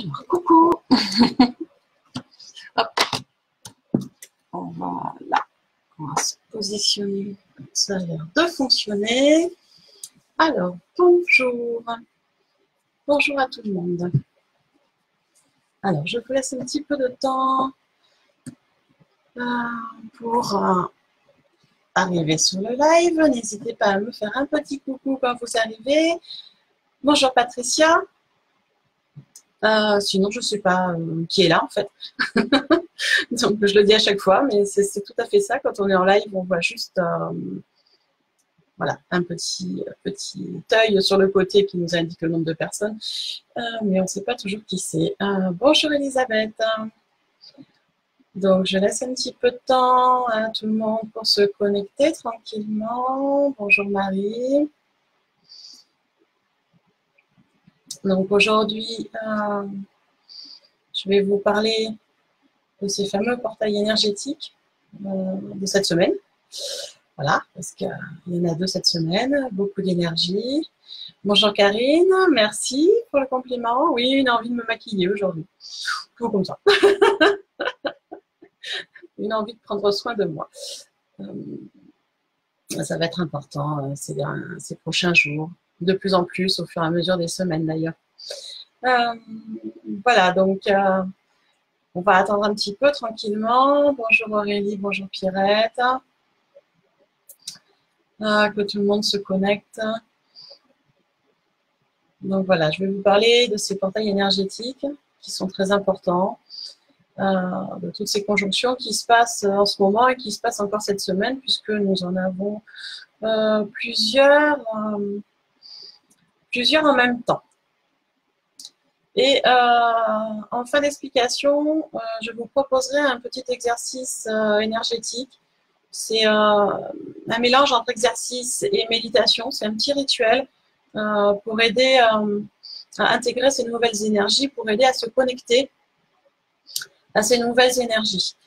Alors, coucou. Hop. Voilà. On va se positionner. Ça a l'air de fonctionner. Alors, bonjour. Bonjour à tout le monde. Alors, je vous laisse un petit peu de temps pour arriver sur le live. N'hésitez pas à me faire un petit coucou quand vous arrivez. Bonjour Patricia. Sinon, je ne sais pas qui est là en fait. Donc, je le dis à chaque fois, mais c'est tout à fait ça. Quand on est en live, on voit juste voilà, un petit œil sur le côté qui nous indique le nombre de personnes. Mais on ne sait pas toujours qui c'est. Bonjour Elisabeth. Donc, je laisse un petit peu de temps à tout le monde pour se connecter tranquillement. Bonjour Marie. Donc, aujourd'hui, je vais vous parler de ces fameux portails énergétiques de cette semaine. Voilà, parce qu'il y en a 2 cette semaine, beaucoup d'énergie. Bonjour Karine, merci pour le compliment. Oui, une envie de me maquiller aujourd'hui. Tout comme ça. Une envie de prendre soin de moi. Ça va être important ces prochains jours, de plus en plus au fur et à mesure des semaines d'ailleurs. Voilà, donc on va attendre un petit peu tranquillement. Bonjour Aurélie, bonjour Pierrette. Que tout le monde se connecte. Donc voilà, je vais vous parler de ces portails énergétiques qui sont très importants, de toutes ces conjonctions qui se passent en ce moment et qui se passent encore cette semaine, puisque nous en avons plusieurs en même temps. Et en fin d'explication, je vous proposerai un petit exercice énergétique. C'est un mélange entre exercice et méditation. C'est un petit rituel pour aider à intégrer ces nouvelles énergies, pour aider à se connecter à ces nouvelles énergies.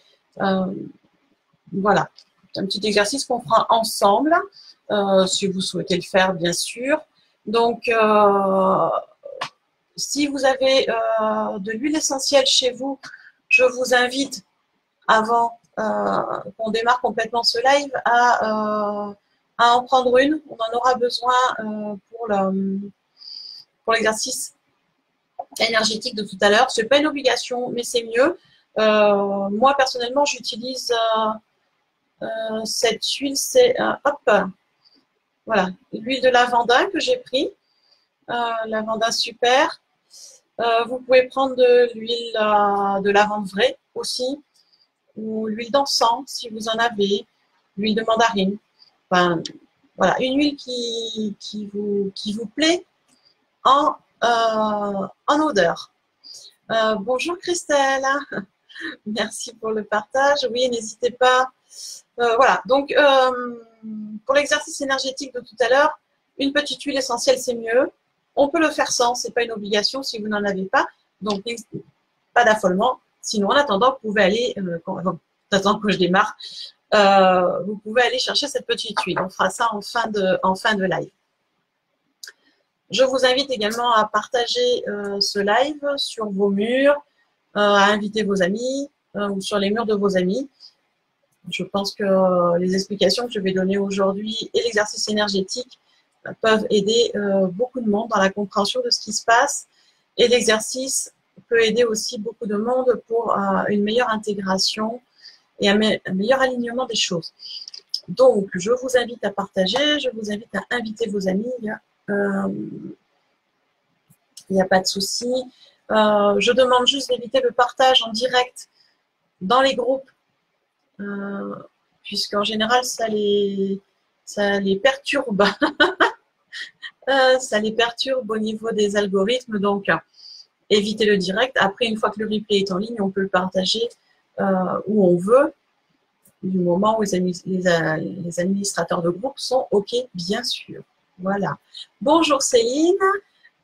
Voilà, c'est un petit exercice qu'on fera ensemble, si vous souhaitez le faire, bien sûr. Donc, si vous avez de l'huile essentielle chez vous, je vous invite, avant qu'on démarre complètement ce live, à en prendre une. On en aura besoin pour l'exercice énergétique de tout à l'heure. Ce n'est pas une obligation, mais c'est mieux. Moi, personnellement, j'utilise cette huile, c'est voilà, l'huile de lavandin que j'ai pris. Lavandin super. Vous pouvez prendre de l'huile de lavande vraie aussi, ou l'huile d'encens si vous en avez, l'huile de mandarine. Enfin, voilà, une huile qui vous plaît en odeur. Bonjour Christelle, merci pour le partage. Oui, n'hésitez pas. Voilà, donc pour l'exercice énergétique de tout à l'heure, une petite huile essentielle, c'est mieux. On peut le faire sans, ce n'est pas une obligation si vous n'en avez pas. Donc, pas d'affolement. Sinon, en attendant, vous pouvez aller, j'attends que je démarre, vous pouvez aller chercher cette petite huile. On fera ça en fin de live. Je vous invite également à partager ce live sur vos murs, à inviter vos amis ou sur les murs de vos amis. Je pense que les explications que je vais donner aujourd'hui et l'exercice énergétique peuvent aider beaucoup de monde dans la compréhension de ce qui se passe. Et l'exercice peut aider aussi beaucoup de monde pour une meilleure intégration et un meilleur alignement des choses. Donc, je vous invite à partager, je vous invite à inviter vos amis. Il n'y a pas de souci. Je demande juste d'éviter le partage en direct dans les groupes, puisqu'en général, ça les perturbe. Ça les perturbe au niveau des algorithmes. Donc, évitez le direct. Après, une fois que le replay est en ligne, on peut le partager où on veut, du moment où les administrateurs de groupe sont OK, bien sûr. Voilà. Bonjour Céline.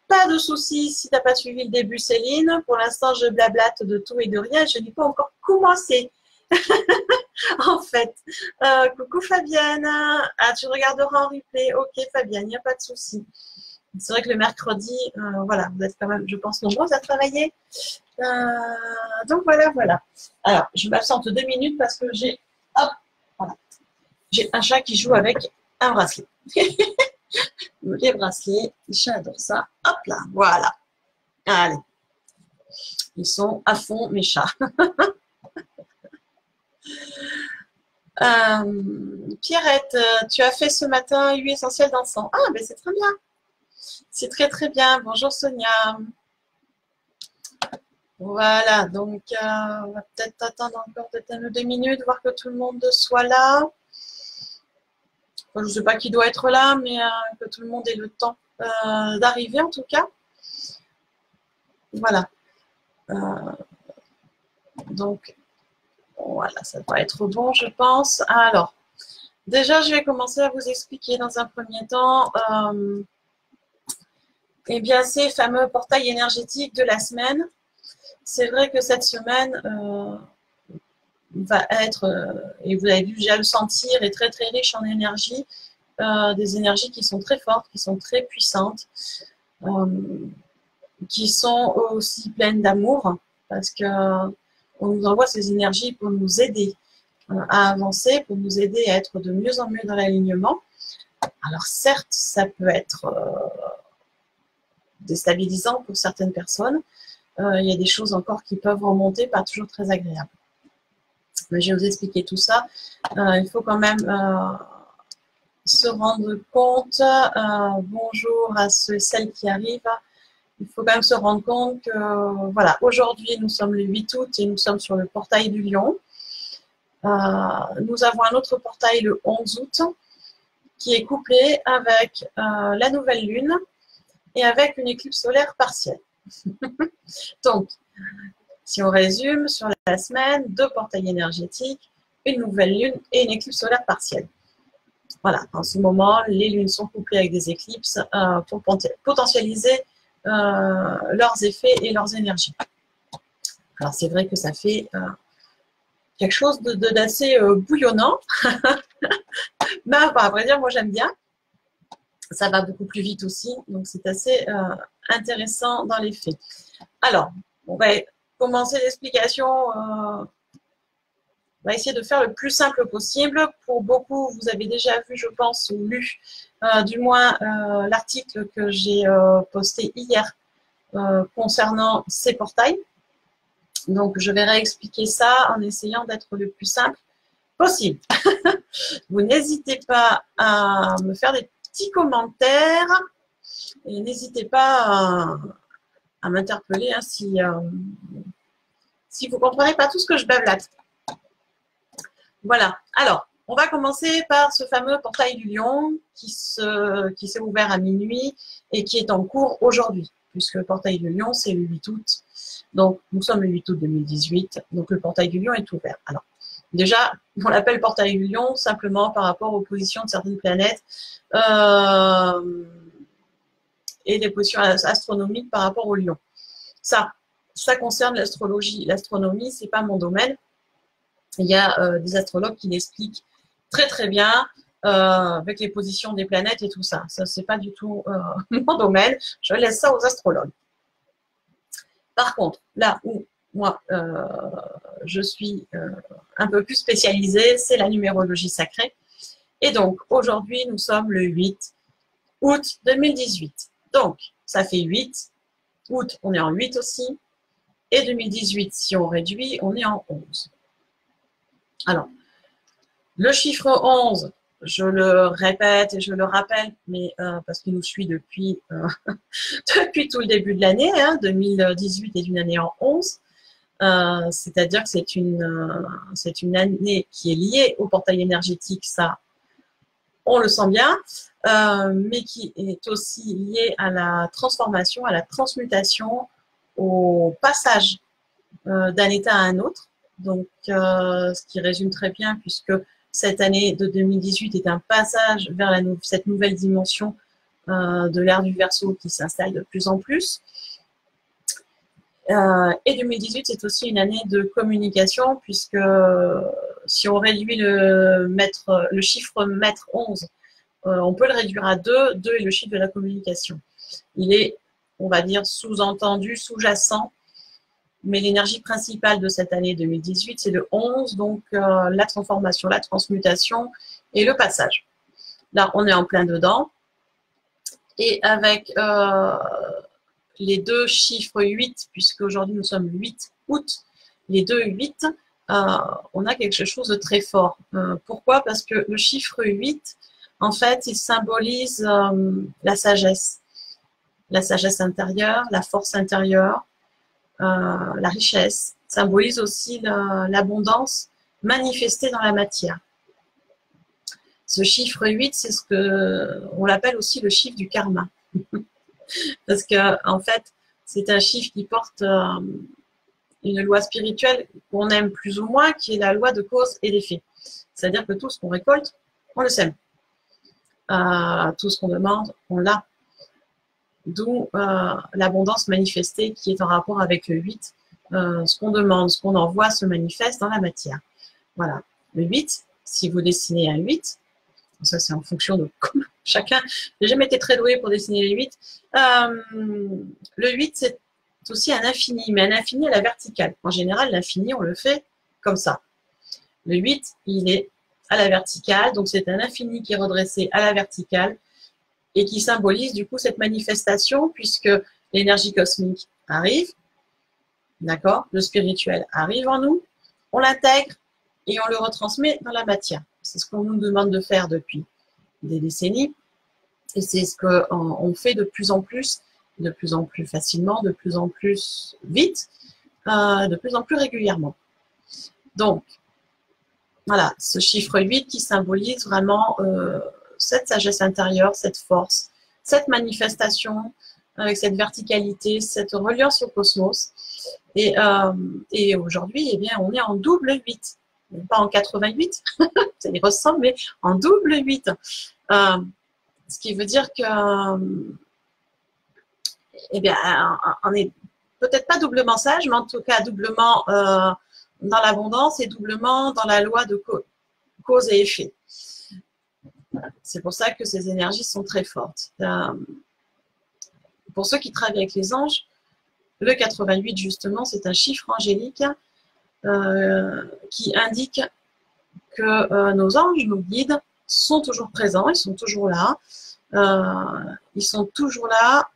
Pas de souci si tu n'as pas suivi le début, Céline. Pour l'instant, je blablate de tout et de rien. Je n'ai pas encore commencé. En fait. Coucou Fabienne. Ah, tu regarderas en replay. Ok Fabienne, il n'y a pas de souci. C'est vrai que le mercredi, voilà, vous êtes quand même, je pense, nombreux à travailler. Donc voilà, voilà. Alors, je m'absente 2 minutes parce que j'ai, hop, voilà, j'ai un chat qui joue avec un bracelet. Les bracelets, les chats adorent ça. Hop là, voilà. Allez, ils sont à fond, mes chats. Pierrette, tu as fait ce matin huile essentielle d'encens. Ah, ben c'est très bien. C'est très très bien. Bonjour Sonia. Voilà, donc on va peut-être attendre encore peut-être 2 minutes, voir que tout le monde soit là. Enfin, je ne sais pas qui doit être là, mais que tout le monde ait le temps d'arriver en tout cas. Voilà. Donc, voilà, ça doit être bon, je pense. Alors, déjà, je vais commencer à vous expliquer dans un premier temps eh bien, ces fameux portails énergétiques de la semaine. C'est vrai que cette semaine va être, et vous avez dû déjà le sentir, est très très riche en énergie, des énergies qui sont très fortes, qui sont très puissantes, qui sont aussi pleines d'amour, parce que on nous envoie ces énergies pour nous aider à avancer, pour nous aider à être de mieux en mieux dans l'alignement. Alors certes, ça peut être déstabilisant pour certaines personnes. Il y a des choses encore qui peuvent remonter, pas toujours très agréables. Mais je vais vous expliquer tout ça. Il faut quand même se rendre compte, bonjour à ceux et celles qui arrivent, il faut quand même se rendre compte que, voilà, aujourd'hui nous sommes le 8 août et nous sommes sur le portail du Lion. Nous avons un autre portail le 11 août qui est couplé avec la nouvelle lune et avec une éclipse solaire partielle. Donc, si on résume, sur la semaine, 2 portails énergétiques, une nouvelle lune et une éclipse solaire partielle. Voilà, en ce moment, les lunes sont couplées avec des éclipses pour potentialiser leurs effets et leurs énergies. Alors, c'est vrai que ça fait quelque chose d'assez bouillonnant, mais à vrai dire, moi j'aime bien. Ça va beaucoup plus vite aussi, donc c'est assez intéressant dans les faits. Alors, on va commencer l'explication. On va essayer de faire le plus simple possible. Pour beaucoup, vous avez déjà vu, je pense, ou lu, du moins l'article que j'ai posté hier concernant ces portails. Donc, je vais réexpliquer ça en essayant d'être le plus simple possible. Vous n'hésitez pas à me faire des petits commentaires et n'hésitez pas à m'interpeller hein, si vous ne comprenez pas tout ce que je blablate. Voilà. Alors, on va commencer par ce fameux portail du Lion qui s'est ouvert à minuit et qui est en cours aujourd'hui, puisque le portail du Lion, c'est le 8 août. Donc, nous sommes le 8 août 2018, donc le portail du Lion est ouvert. Alors, déjà, on l'appelle portail du Lion simplement par rapport aux positions de certaines planètes et des positions astronomiques par rapport au Lion. Ça concerne l'astrologie. L'astronomie, c'est pas mon domaine. Il y a des astrologues qui l'expliquent très très bien avec les positions des planètes et tout ça. Ça, c'est pas du tout mon domaine. Je laisse ça aux astrologues. Par contre, là où moi, je suis un peu plus spécialisée, c'est la numérologie sacrée. Et donc, aujourd'hui, nous sommes le 8 août 2018. Donc, ça fait 8. Août, on est en 8 aussi. Et 2018, si on réduit, on est en 11. Alors, le chiffre 11, je le répète et je le rappelle, mais parce qu'il nous suit depuis, depuis tout le début de l'année, hein, 2018 est une année en 11. C'est-à-dire que c'est une année qui est liée au portail énergétique, ça, on le sent bien, mais qui est aussi liée à la transformation, à la transmutation, au passage d'un état à un autre. Donc, ce qui résume très bien, puisque cette année de 2018 est un passage vers cette nouvelle dimension de l'ère du Verseau qui s'installe de plus en plus. Et 2018, c'est aussi une année de communication, puisque si on réduit le chiffre maître 11, on peut le réduire à 2. 2 est le chiffre de la communication. Il est, on va dire, sous-entendu, sous-jacent. Mais l'énergie principale de cette année 2018, c'est le 11, donc la transformation, la transmutation et le passage. Là, on est en plein dedans. Et avec les deux chiffres 8, puisque aujourd'hui nous sommes 8 août, les deux 8, on a quelque chose de très fort. Pourquoi? Parce que le chiffre 8, en fait, il symbolise la sagesse intérieure, la force intérieure, la richesse, symbolise aussi l'abondance manifestée dans la matière. Ce chiffre 8, c'est ce que on l'appelle aussi le chiffre du karma. Parce que, en fait, c'est un chiffre qui porte une loi spirituelle qu'on aime plus ou moins, qui est la loi de cause et d'effet. C'est-à-dire que tout ce qu'on récolte, on le sème. Tout ce qu'on demande, on l'a. D'où l'abondance manifestée qui est en rapport avec le 8. Ce qu'on demande, ce qu'on envoie se manifeste dans la matière. Voilà. Le 8, si vous dessinez un 8, ça c'est en fonction de chacun. J'ai jamais été très douée pour dessiner les 8. Le 8, c'est aussi un infini, mais un infini à la verticale. En général, l'infini, on le fait comme ça. Le 8, il est à la verticale, donc c'est un infini qui est redressé à la verticale et qui symbolise du coup cette manifestation puisque l'énergie cosmique arrive, d'accord, le spirituel arrive en nous, on l'intègre et on le retransmet dans la matière. C'est ce qu'on nous demande de faire depuis des décennies et c'est ce qu'on fait de plus en plus facilement, de plus en plus vite, de plus en plus régulièrement. Donc, voilà, ce chiffre 8 qui symbolise vraiment cette sagesse intérieure, cette force, cette manifestation avec cette verticalité, cette reliance au cosmos. Et aujourd'hui, eh bien, on est en double 8. Pas en 88, ça y ressemble, mais en double 8. Ce qui veut dire que, eh bien, on est peut-être pas doublement sage, mais en tout cas doublement dans l'abondance et doublement dans la loi de cause et effet. C'est pour ça que ces énergies sont très fortes. Pour ceux qui travaillent avec les anges, le 88, justement, c'est un chiffre angélique qui indique que nos anges, nos guides, sont toujours présents, ils sont toujours là. Ils sont toujours là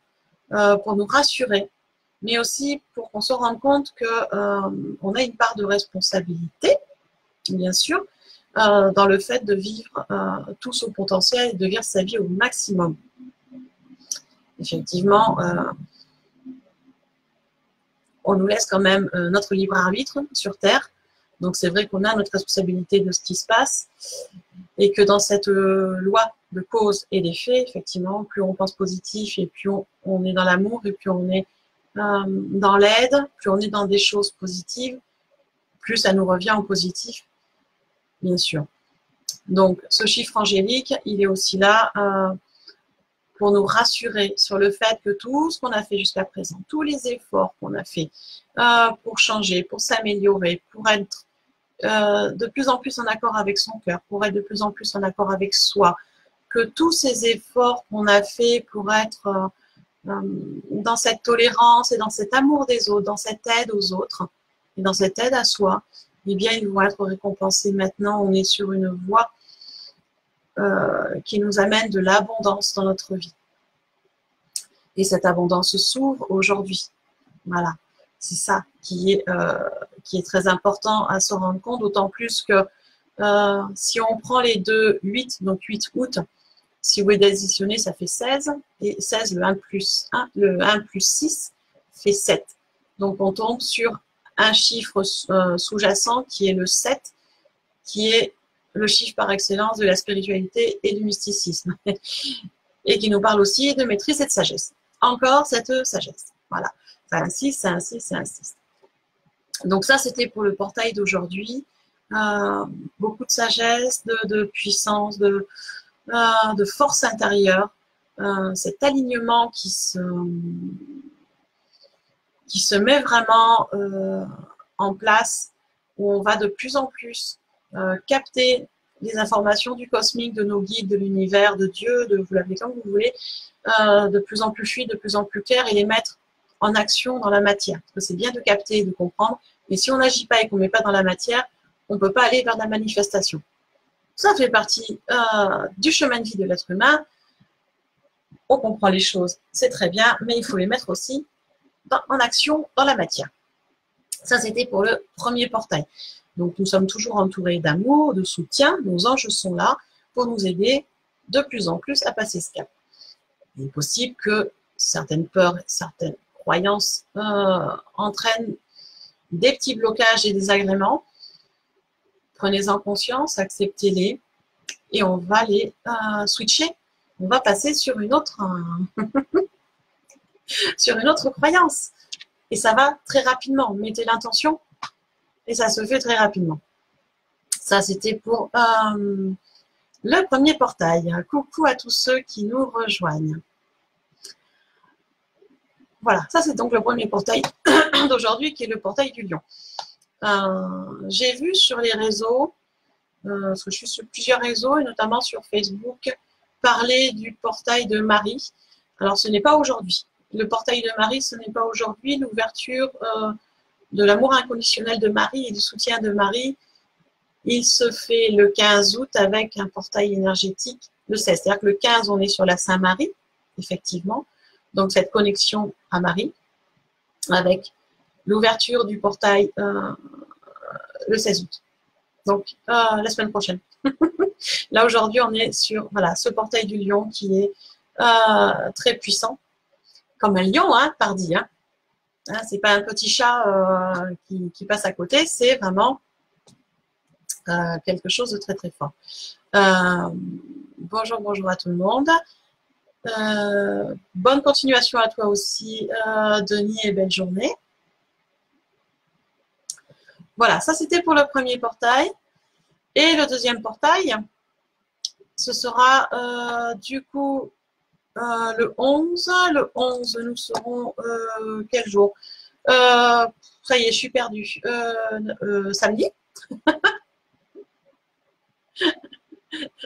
pour nous rassurer, mais aussi pour qu'on se rende compte qu'on a une part de responsabilité, bien sûr, dans le fait de vivre tout son potentiel et de vivre sa vie au maximum. Effectivement, on nous laisse quand même notre libre arbitre sur Terre. Donc c'est vrai qu'on a notre responsabilité de ce qui se passe et que dans cette loi de cause et d'effet, effectivement, plus on pense positif et plus on est dans l'amour et plus on est dans l'aide, plus on est dans des choses positives, plus ça nous revient en positif, bien sûr. Donc ce chiffre angélique, il est aussi là pour nous rassurer sur le fait que tout ce qu'on a fait jusqu'à présent, tous les efforts qu'on a fait pour changer, pour s'améliorer, pour être de plus en plus en accord avec son cœur, pour être de plus en plus en accord avec soi, que tous ces efforts qu'on a fait pour être dans cette tolérance et dans cet amour des autres, dans cette aide aux autres et dans cette aide à soi, eh bien, ils vont être récompensés maintenant. On est sur une voie qui nous amène de l'abondance dans notre vie. Et cette abondance s'ouvre aujourd'hui. Voilà, c'est ça qui est très important à se rendre compte, d'autant plus que si on prend les deux 8, donc 8 août, si vous additionnez, ça fait 16, et 16, le 1 plus 1, le 1 plus 6 fait 7. Donc on tombe sur un chiffre sous-jacent qui est le 7, qui est le chiffre par excellence de la spiritualité et du mysticisme, et qui nous parle aussi de maîtrise et de sagesse. Encore cette sagesse. Voilà. Ça insiste, ça insiste, ça insiste. Donc ça, c'était pour le portail d'aujourd'hui. Beaucoup de sagesse, de puissance, de force intérieure. Cet alignement qui se met vraiment en place, où on va de plus en plus capter les informations du cosmique, de nos guides, de l'univers, de Dieu, vous l'appelez comme vous voulez, de plus en plus fluides, de plus en plus clairs et les mettre en action dans la matière. Parce que c'est bien de capter et de comprendre, mais si on n'agit pas et qu'on ne met pas dans la matière, on ne peut pas aller vers la manifestation. Ça fait partie du chemin de vie de l'être humain. On comprend les choses, c'est très bien, mais il faut les mettre aussi en action dans la matière. Ça, c'était pour le premier portail. Donc, nous sommes toujours entourés d'amour, de soutien. Nos anges sont là pour nous aider de plus en plus à passer ce cap. Il est possible que certaines peurs, certaines croyances entraînent des petits blocages et désagréments. Prenez-en conscience, acceptez-les et on va les switcher. On va passer sur une autre, sur une autre croyance. Et ça va très rapidement. Mettez l'intention et ça se fait très rapidement. Ça, c'était pour le premier portail. Coucou à tous ceux qui nous rejoignent. Voilà, ça c'est donc le premier portail d'aujourd'hui qui est le portail du lion. J'ai vu sur les réseaux, parce que je suis sur plusieurs réseaux et notamment sur Facebook, parler du portail de Marie. Alors ce n'est pas aujourd'hui. Le portail de Marie, ce n'est pas aujourd'hui. L'ouverture de l'amour inconditionnel de Marie et du soutien de Marie, il se fait le 15 août avec un portail énergétique le 16. C'est-à-dire que le 15, on est sur la Saint-Marie, effectivement. Donc cette connexion à Marie, avec l'ouverture du portail le 16 août. Donc la semaine prochaine. Là aujourd'hui, on est sur voilà, ce portail du lion qui est très puissant. Comme un lion, hein, pardi. Hein. Hein, c'est pas un petit chat qui passe à côté, c'est vraiment quelque chose de très très fort. Bonjour, bonjour à tout le monde. Bonne continuation à toi aussi, Denis, et belle journée. Voilà, ça c'était pour le premier portail. Et le deuxième portail, ce sera du coup le 11. Le 11, nous serons quel jour ça y est, je suis perdue. Samedi.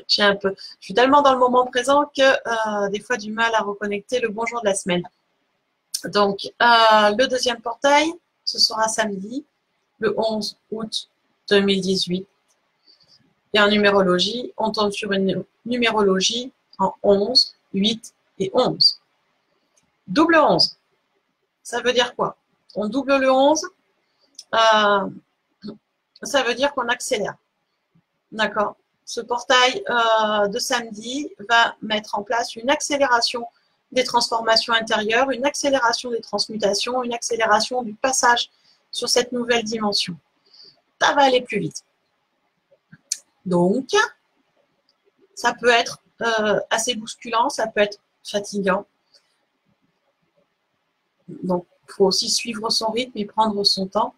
Je suis tellement dans le moment présent que des fois du mal à reconnecter le bonjour de la semaine. Donc, le deuxième portail, ce sera samedi, le 11 août 2018. Et en numérologie, on tombe sur une numérologie en 11, 8 et 11. Double 11, ça veut dire quoi? On double le 11, ça veut dire qu'on accélère. D'accord? Ce portail de samedi va mettre en place une accélération des transformations intérieures, une accélération des transmutations, une accélération du passage sur cette nouvelle dimension. Ça va aller plus vite. Donc, ça peut être assez bousculant, ça peut être fatigant. Donc, il faut aussi suivre son rythme et prendre son temps.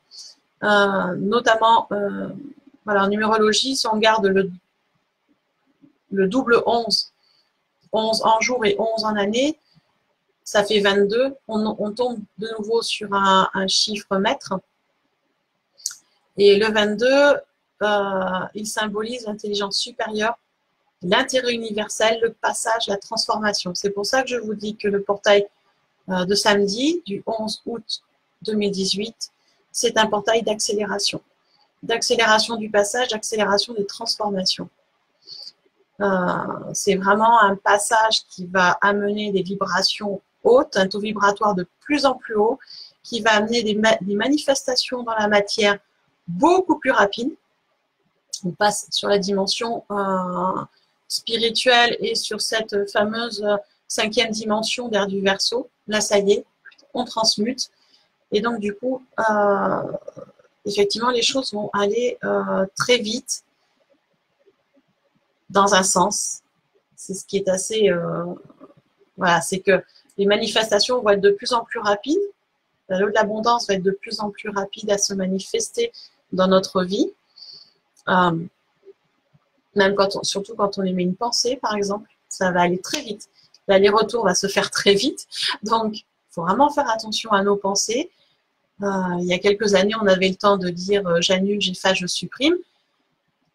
Notamment, voilà, en numérologie, si on garde le double 11, 11 en jour et 11 en année, ça fait 22. On tombe de nouveau sur un chiffre maître. Et le 22, il symbolise l'intelligence supérieure, l'intérêt universel, le passage, la transformation. C'est pour ça que je vous dis que le portail de samedi, du 11 août 2018, c'est un portail d'accélération. D'accélération du passage, d'accélération des transformations. C'est vraiment un passage qui va amener des vibrations hautes, un taux vibratoire de plus en plus haut, qui va amener des manifestations dans la matière beaucoup plus rapides. On passe sur la dimension spirituelle et sur cette fameuse 5e dimension d'air du Verseau. Là, ça y est, on transmute. Et donc, du coup, effectivement, les choses vont aller très vite dans un sens. C'est ce qui est assez... voilà, c'est que les manifestations vont être de plus en plus rapides. L'eau de l'abondance va être de plus en plus rapide à se manifester dans notre vie. Même surtout quand on émet une pensée, par exemple, ça va aller très vite. L'aller-retour va se faire très vite. Donc, il faut vraiment faire attention à nos pensées. Il y a quelques années, on avait le temps de dire j'annule, j'efface, je supprime.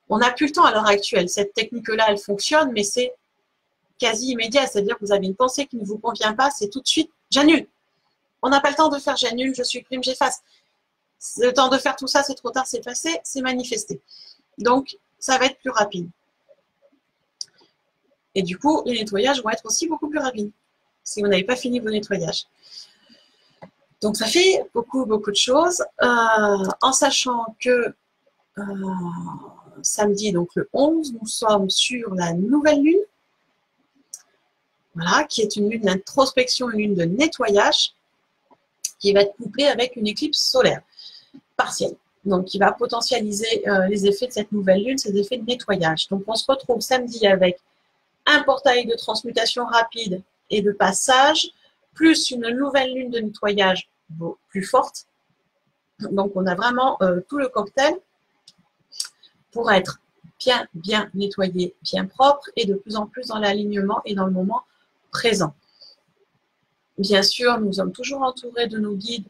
On n'a plus le temps à l'heure actuelle. Cette technique-là, elle fonctionne, mais c'est quasi immédiat, c'est-à-dire que vous avez une pensée qui ne vous convient pas, c'est tout de suite, j'annule. On n'a pas le temps de faire j'annule, je supprime, j'efface. Le temps de faire tout ça, c'est trop tard, c'est passé, c'est manifesté. Donc, ça va être plus rapide. Et du coup, les nettoyages vont être aussi beaucoup plus rapides si vous n'avez pas fini vos nettoyages. Donc, ça fait beaucoup de choses. En sachant que samedi, donc le 11, nous sommes sur la nouvelle lune. Voilà, qui est une lune d'introspection, une lune de nettoyage, qui va être couplée avec une éclipse solaire partielle. Donc, qui va potentialiser les effets de cette nouvelle lune, ces effets de nettoyage. Donc, on se retrouve samedi avec un portail de transmutation rapide et de passage, plus une nouvelle lune de nettoyage plus forte. Donc, on a vraiment tout le cocktail pour être bien nettoyé, bien propre et de plus en plus dans l'alignement et dans le moment présent. Bien sûr, nous sommes toujours entourés de nos guides,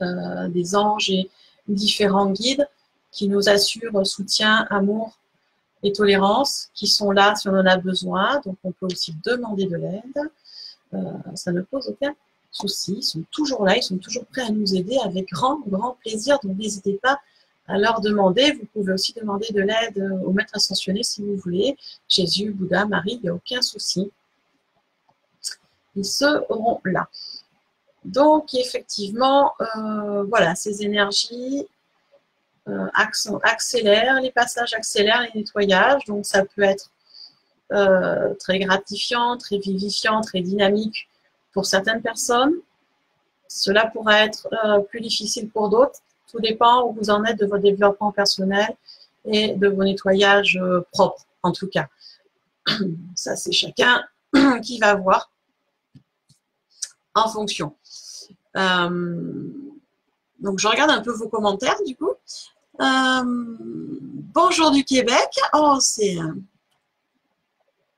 des anges et différents guides qui nous assurent soutien, amour et tolérance, qui sont là si on en a besoin. Donc, on peut aussi demander de l'aide. Ça ne pose aucun souci. Ils sont toujours là, ils sont toujours prêts à nous aider avec grand plaisir. Donc, n'hésitez pas à leur demander. Vous pouvez aussi demander de l'aide au maître ascensionné si vous voulez. Jésus, Bouddha, Marie, il n'y a aucun souci. Ils seront là. Donc, effectivement, voilà, ces énergies accélèrent, les passages accélèrent les nettoyages. Donc, ça peut être très gratifiant, très vivifiant, très dynamique pour certaines personnes. Cela pourrait être plus difficile pour d'autres. Tout dépend où vous en êtes de votre développement personnel et de vos nettoyages propres, en tout cas. Ça, c'est chacun qui va voir en fonction. Donc, je regarde un peu vos commentaires, du coup. Bonjour du Québec. Oh, c'est...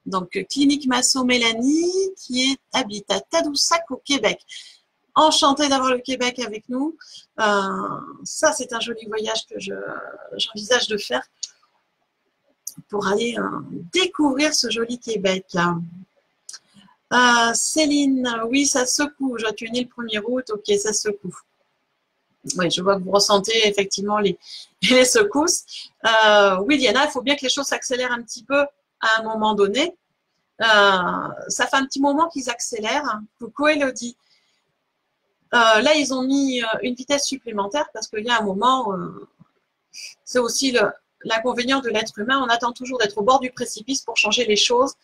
Donc, Clinique Masso Mélanie, qui habite à Tadoussac, au Québec. Enchantée d'avoir le Québec avec nous. Ça, c'est un joli voyage que j'envisage de faire pour aller découvrir ce joli Québec. Céline, oui, ça secoue. Tu es née le 1er août, ok, ça secoue. Oui, je vois que vous ressentez effectivement les secousses. Oui, Diana, il faut bien que les choses s'accélèrent un petit peu à un moment donné. Ça fait un petit moment qu'ils accélèrent. Coucou Elodie. Là, ils ont mis une vitesse supplémentaire parce qu'il y a un moment, c'est aussi l'inconvénient de l'être humain. On attend toujours d'être au bord du précipice pour changer les choses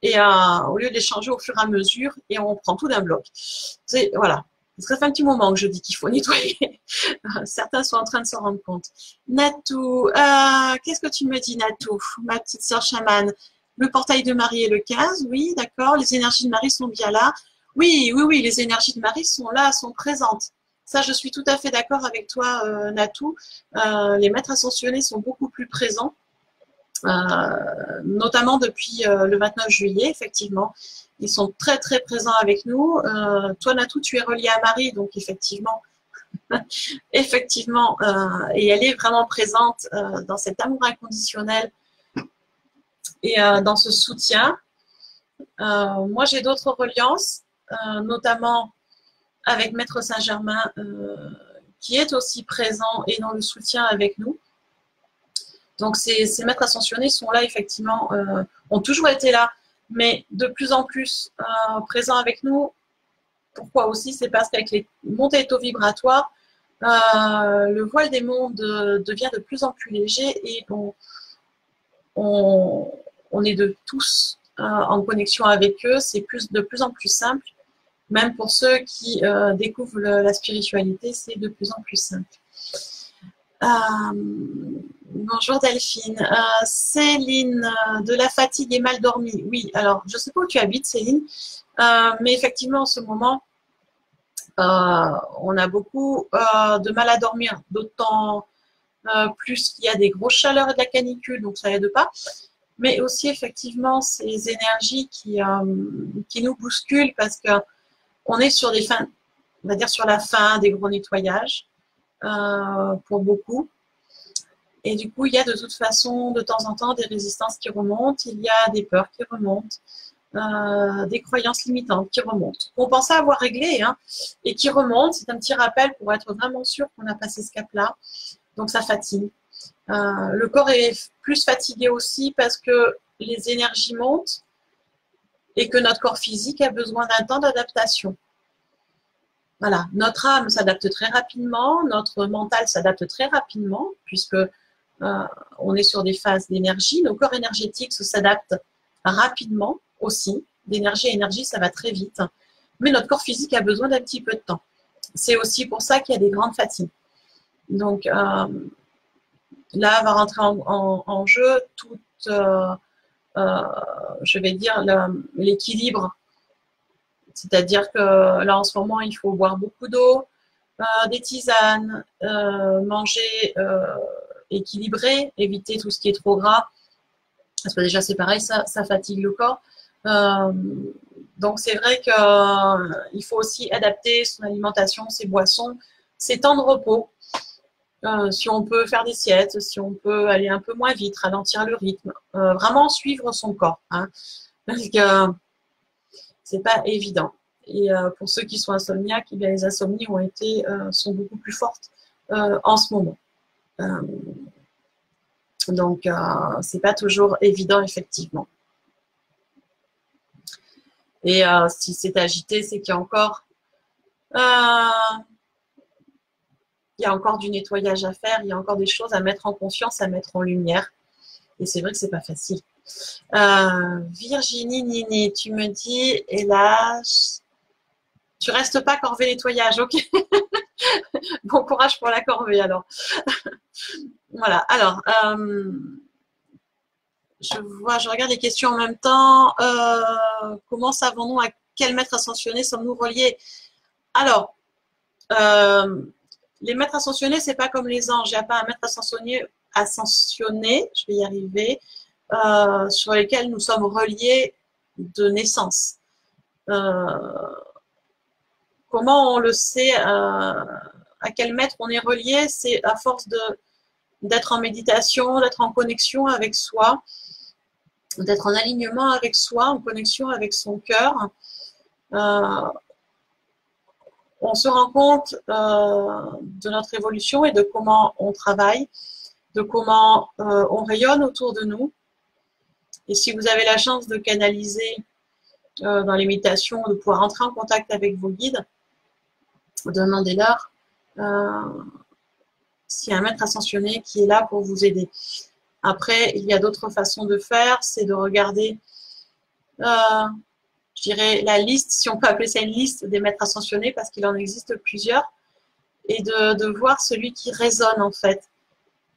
et au lieu de les changer au fur et à mesure et on prend tout d'un bloc. Voilà. Ça fait un petit moment que je dis qu'il faut nettoyer. Certains sont en train de s'en rendre compte. Natou, qu'est-ce que tu me dis, Natou, ma petite sœur chamane? Le portail de Marie est le 15, oui, d'accord. Les énergies de Marie sont bien là. Oui, les énergies de Marie sont là, sont présentes. Ça, je suis tout à fait d'accord avec toi, Natou. Les maîtres ascensionnés sont beaucoup plus présents, notamment depuis le 29 juillet, effectivement. Ils sont très présents avec nous. Toi, Natou, tu es reliée à Marie, donc effectivement, et elle est vraiment présente dans cet amour inconditionnel et dans ce soutien. Moi, j'ai d'autres reliances, notamment avec Maître Saint-Germain, qui est aussi présent et dans le soutien avec nous. Donc, ces maîtres ascensionnés sont là, effectivement, ont toujours été là, mais de plus en plus présents avec nous. Pourquoi aussi? C'est parce qu'avec les montées des taux vibratoires, le voile des mondes devient de plus en plus léger et on est tous en connexion avec eux. C'est de plus en plus simple. Même pour ceux qui découvrent la spiritualité, c'est de plus en plus simple. Bonjour Delphine. Céline, de la fatigue et mal dormi. Oui, alors je ne sais pas où tu habites, Céline, mais effectivement, en ce moment, on a beaucoup de mal à dormir, d'autant plus qu'il y a des grosses chaleurs et de la canicule, donc ça n'aide pas. Mais aussi, effectivement, ces énergies qui nous bousculent parce qu'on est sur des fins, on va dire sur la fin des gros nettoyages pour beaucoup. Et du coup, il y a de toute façon, de temps en temps, des résistances qui remontent, il y a des peurs qui remontent, des croyances limitantes qui remontent, qu'on pensait avoir réglées, hein, et qui remontent. C'est un petit rappel pour être vraiment sûr qu'on a passé ce cap-là. Donc, ça fatigue. Le corps est plus fatigué aussi parce que les énergies montent et que notre corps physique a besoin d'un temps d'adaptation. Voilà, notre âme s'adapte très rapidement, notre mental s'adapte très rapidement, puisque on est sur des phases d'énergie. Nos corps énergétiques s'adaptent rapidement aussi. D'énergie à énergie, ça va très vite. Mais notre corps physique a besoin d'un petit peu de temps. C'est aussi pour ça qu'il y a des grandes fatigues. Donc là, va rentrer en jeu toute, je vais dire, l'équilibre. C'est-à-dire que là, en ce moment, il faut boire beaucoup d'eau, des tisanes, manger équilibré, éviter tout ce qui est trop gras. Parce que déjà, c'est pareil, ça fatigue le corps. Donc, c'est vrai qu'il faut aussi adapter son alimentation, ses boissons, ses temps de repos. Si on peut faire des siestes, si on peut aller un peu moins vite, ralentir le rythme, vraiment suivre son corps. Hein, parce que c'est pas évident. Et pour ceux qui sont insomniaques, eh bien, les insomnies sont beaucoup plus fortes en ce moment. Donc, c'est pas toujours évident, effectivement. Et si c'est agité, c'est qu'il y a encore du nettoyage à faire, il y a encore des choses à mettre en conscience, à mettre en lumière. Et c'est vrai que c'est pas facile. Virginie Nini, tu me dis, hélas, tu restes pas corvée nettoyage, ok. Bon courage pour la corvée alors. Voilà, alors, je regarde les questions en même temps. Comment savons-nous à quel maître ascensionné sommes-nous reliés? Alors, les maîtres ascensionnés, c'est pas comme les anges. Il n'y a pas un maître ascensionné, je vais y arriver, sur lesquels nous sommes reliés de naissance. Comment on le sait à quel maître on est relié? C'est à force d'être en méditation, d'être en connexion avec soi, d'être en alignement avec soi, en connexion avec son cœur. On se rend compte de notre évolution et de comment on travaille, de comment on rayonne autour de nous. Et si vous avez la chance de canaliser dans les méditations, de pouvoir entrer en contact avec vos guides, demandez-leur s'il y a un maître ascensionné qui est là pour vous aider. Après, il y a d'autres façons de faire, c'est de regarder, je dirais, la liste, si on peut appeler ça une liste des maîtres ascensionnés, parce qu'il en existe plusieurs, et de voir celui qui résonne en fait.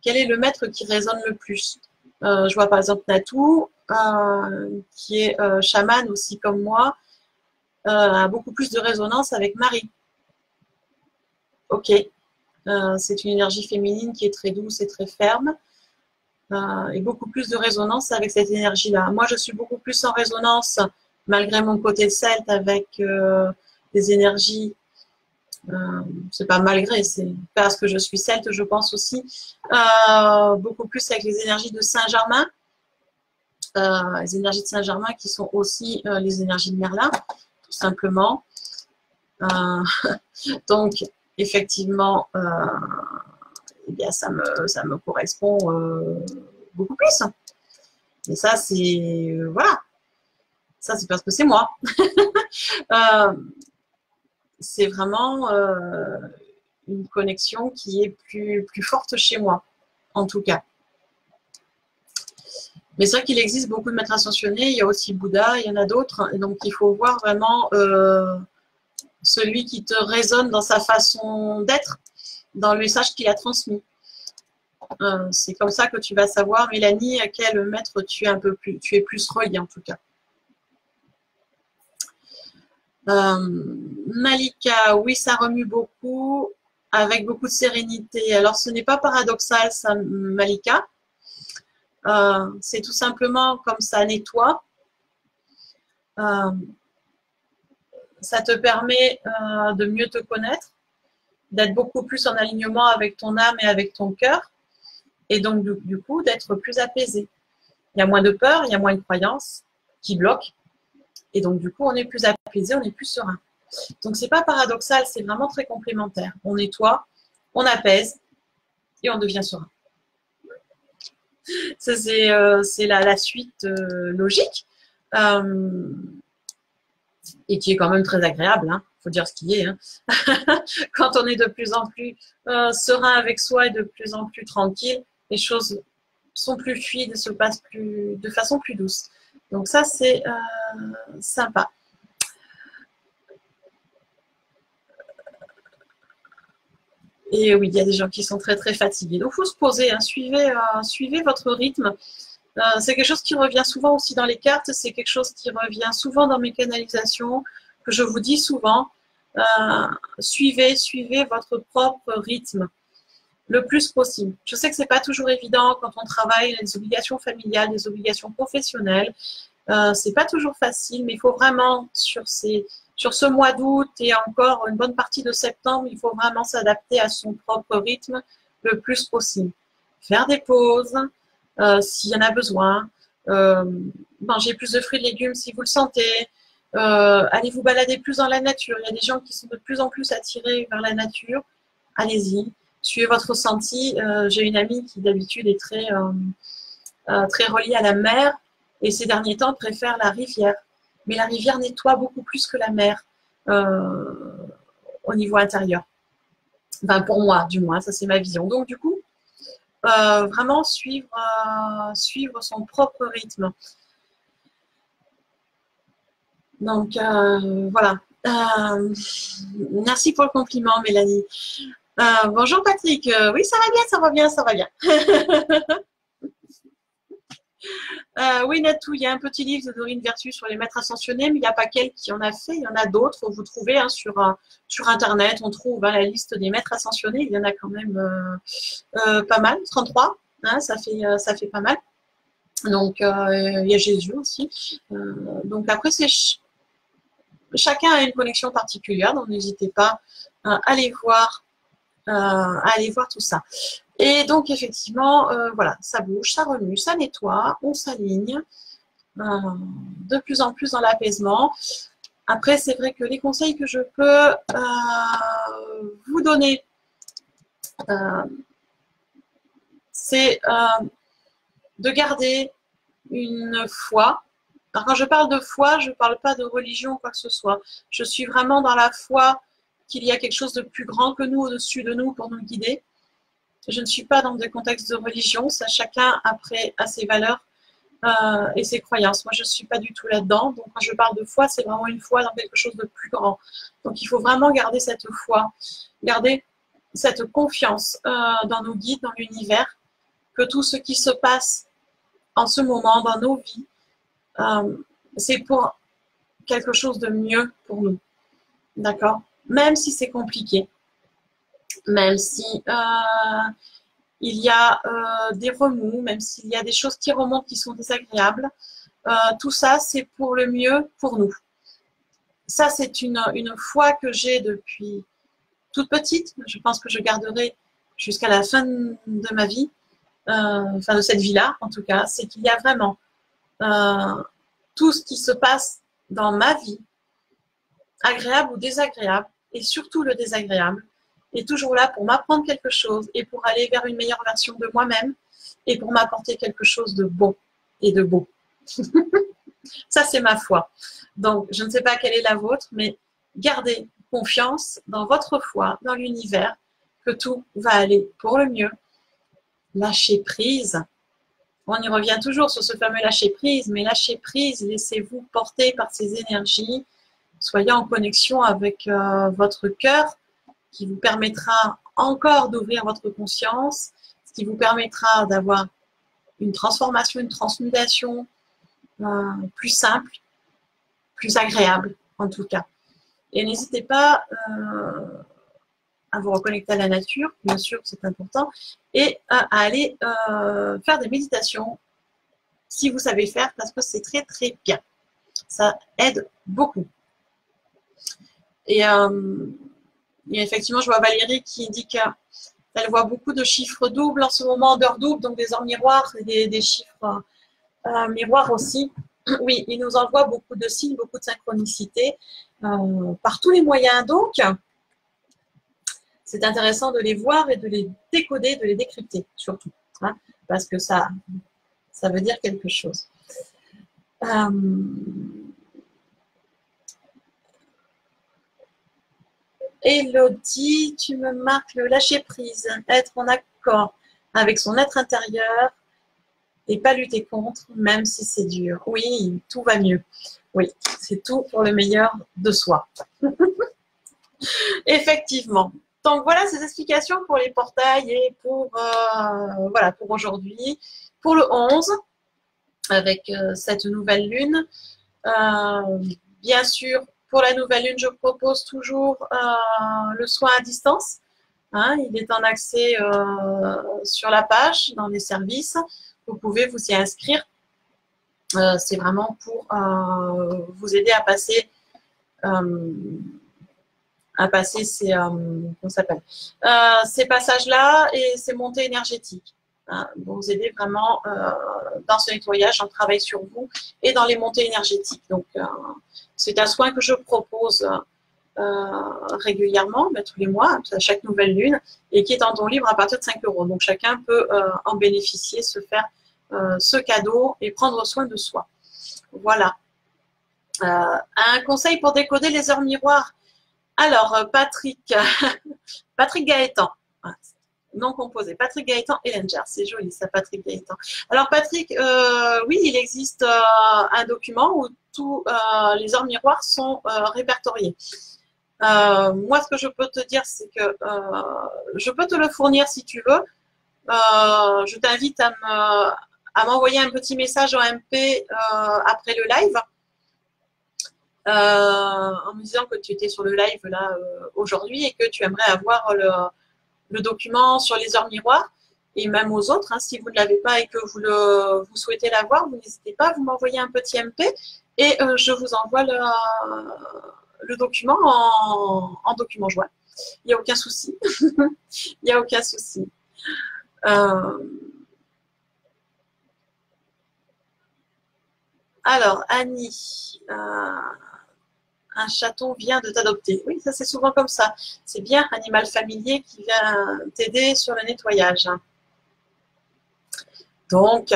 Quel est le maître qui résonne le plus? Je vois par exemple Natou, qui est chaman aussi comme moi, a beaucoup plus de résonance avec Marie. Ok, c'est une énergie féminine qui est très douce et très ferme, et beaucoup plus de résonance avec cette énergie-là. Moi, je suis beaucoup plus en résonance, malgré mon côté celte, avec des énergies, c'est pas malgré, c'est parce que je suis celte, je pense aussi, beaucoup plus avec les énergies de Saint-Germain, les énergies de Saint-Germain qui sont aussi les énergies de Merlin, tout simplement. Donc, effectivement, eh bien, ça me correspond beaucoup plus. Et ça, c'est voilà. Ça, c'est parce que c'est moi. C'est vraiment une connexion qui est plus forte chez moi, en tout cas. Mais c'est vrai qu'il existe beaucoup de maîtres ascensionnés. Il y a aussi Bouddha, il y en a d'autres. Et donc, il faut voir vraiment celui qui te résonne dans sa façon d'être, dans le message qu'il a transmis. C'est comme ça que tu vas savoir, Mélanie, à quel maître tu es plus relié, en tout cas. Malika, oui, ça remue beaucoup, avec beaucoup de sérénité. Alors, ce n'est pas paradoxal, ça, Malika. C'est tout simplement comme ça nettoie. Ça te permet de mieux te connaître, d'être beaucoup plus en alignement avec ton âme et avec ton cœur. Et donc, du coup, d'être plus apaisé. Il y a moins de peur, il y a moins de croyances qui bloquent. Et donc, du coup, on est plus apaisé, on est plus serein. Donc, c'est pas paradoxal, c'est vraiment très complémentaire. On nettoie, on apaise et on devient serein. Ça, c'est la suite logique et qui est quand même très agréable. Hein. Faut dire ce qui est. Hein. Quand on est de plus en plus serein avec soi et de plus en plus tranquille, les choses sont plus fluides et se passent de façon plus douce. Donc ça, c'est sympa. Et oui, il y a des gens qui sont très très fatigués. Donc, il faut se poser, hein. Suivez votre rythme. C'est quelque chose qui revient souvent aussi dans les cartes. C'est quelque chose qui revient souvent dans mes canalisations, que je vous dis souvent. Suivez votre propre rythme le plus possible. Je sais que c'est pas toujours évident quand on travaille, les obligations familiales, les obligations professionnelles. C'est pas toujours facile, mais il faut vraiment sur ce mois d'août et encore une bonne partie de septembre, il faut vraiment s'adapter à son propre rythme le plus possible. Faire des pauses s'il y en a besoin, manger plus de fruits et légumes si vous le sentez, allez vous balader plus dans la nature. Il y a des gens qui sont de plus en plus attirés vers la nature. Allez-y, suivez votre ressenti. J'ai une amie qui d'habitude est très reliée à la mer et ces derniers temps préfère la rivière. Mais la rivière nettoie beaucoup plus que la mer au niveau intérieur. Enfin, pour moi, du moins, ça c'est ma vision. Donc du coup, vraiment suivre son propre rythme. Donc voilà. Merci pour le compliment, Mélanie. Bonjour Patrick. Oui, ça va bien, ça va bien, ça va bien. Oui, Natou, il y a un petit livre de Dorine Vertu sur les maîtres ascensionnés, mais il n'y a pas qu'elle qui en a fait, il y en a d'autres. Vous trouvez hein, sur Internet, on trouve la liste des maîtres ascensionnés, il y en a quand même pas mal, 33, hein, ça fait pas mal. Donc, il y a Jésus aussi. Donc après, chacun a une connexion particulière, donc n'hésitez pas à aller voir tout ça. Et donc, effectivement, voilà, ça bouge, ça remue, ça nettoie, on s'aligne de plus en plus dans l'apaisement. Après, c'est vrai que les conseils que je peux vous donner, c'est de garder une foi. Alors, quand je parle de foi, je ne parle pas de religion ou quoi que ce soit. Je suis vraiment dans la foi qu'il y a quelque chose de plus grand que nous, au-dessus de nous, pour nous guider. Je ne suis pas dans des contextes de religion, ça chacun après a ses valeurs et ses croyances. Moi, je ne suis pas du tout là-dedans. Donc, quand je parle de foi, c'est vraiment une foi dans quelque chose de plus grand. Donc, il faut vraiment garder cette foi, garder cette confiance dans nos guides, dans l'univers, que tout ce qui se passe en ce moment dans nos vies, c'est pour quelque chose de mieux pour nous. D'accord? Même si c'est compliqué, même si il y a des remous, même s'il y a des choses qui remontent qui sont désagréables, tout ça, c'est pour le mieux pour nous. Ça, c'est une foi que j'ai depuis toute petite. Je pense que je garderai jusqu'à la fin de ma vie, enfin de cette vie-là, en tout cas. C'est qu'il y a vraiment tout ce qui se passe dans ma vie, agréable ou désagréable, et surtout le désagréable, est toujours là pour m'apprendre quelque chose et pour aller vers une meilleure version de moi-même et pour m'apporter quelque chose de bon et de beau. Ça, c'est ma foi. Donc, je ne sais pas quelle est la vôtre, mais gardez confiance dans votre foi, dans l'univers, que tout va aller pour le mieux. Lâchez prise. On y revient toujours sur ce fameux lâcher prise, mais lâchez prise, laissez-vous porter par ces énergies. Soyez en connexion avec votre cœur, qui vous permettra encore d'ouvrir votre conscience, ce qui vous permettra d'avoir une transformation, une transmutation plus simple, plus agréable en tout cas. Et n'hésitez pas à vous reconnecter à la nature, bien sûr c'est important, et à aller faire des méditations si vous savez faire, parce que c'est très très bien. Ça aide beaucoup. Et effectivement, je vois Valérie qui dit que Elle voit beaucoup de chiffres doubles en ce moment, d'heures doubles, donc des heures miroirs et des chiffres miroirs aussi. Oui, il nous envoie beaucoup de signes, beaucoup de synchronicité par tous les moyens. Donc, c'est intéressant de les voir et de les décoder, de les décrypter surtout, hein, parce que ça veut dire quelque chose. Elodie, tu me marques le lâcher prise, être en accord avec son être intérieur et pas lutter contre, même si c'est dur. Oui, tout va mieux. Oui, c'est tout pour le meilleur de soi. Effectivement. Donc voilà ces explications pour les portails et pour, voilà, pour aujourd'hui. Pour le 11, avec cette nouvelle lune, bien sûr, pour la nouvelle lune, je propose toujours le soin à distance. Hein, il est en accès sur la page, dans les services. Vous pouvez vous y inscrire. C'est vraiment pour vous aider à passer ces, comment ça s'appelle, ces passages-là et ces montées énergétiques. Hein, vous aider vraiment dans ce nettoyage, en travail sur vous et dans les montées énergétiques. Donc, c'est un soin que je propose régulièrement, tous les mois, à chaque nouvelle lune, et qui est en don libre à partir de 5 €. Donc, chacun peut en bénéficier, se faire ce cadeau et prendre soin de soi. Voilà. Un conseil pour décoder les heures miroirs. Alors, Patrick Gaëtan, non composé, Patrick Gaëtan Ellenger, c'est joli ça, Patrick Gaëtan. Alors Patrick, oui, il existe un document où tous les heures miroirs sont répertoriés. Moi, ce que je peux te dire, c'est que je peux te le fournir si tu veux. Je t'invite à m'envoyer un petit message en MP après le live. En me disant que tu étais sur le live là aujourd'hui et que tu aimerais avoir le document sur les heures miroirs et même aux autres, hein, si vous ne l'avez pas et que vous souhaitez l'avoir, vous n'hésitez pas, vous m'envoyez un petit MP et je vous envoie le document en document joint. Il n'y a aucun souci. Il n'y a aucun souci. Alors, Annie, un chaton vient de t'adopter. Oui, ça c'est souvent comme ça. C'est bien un animal familier qui vient t'aider sur le nettoyage. Donc,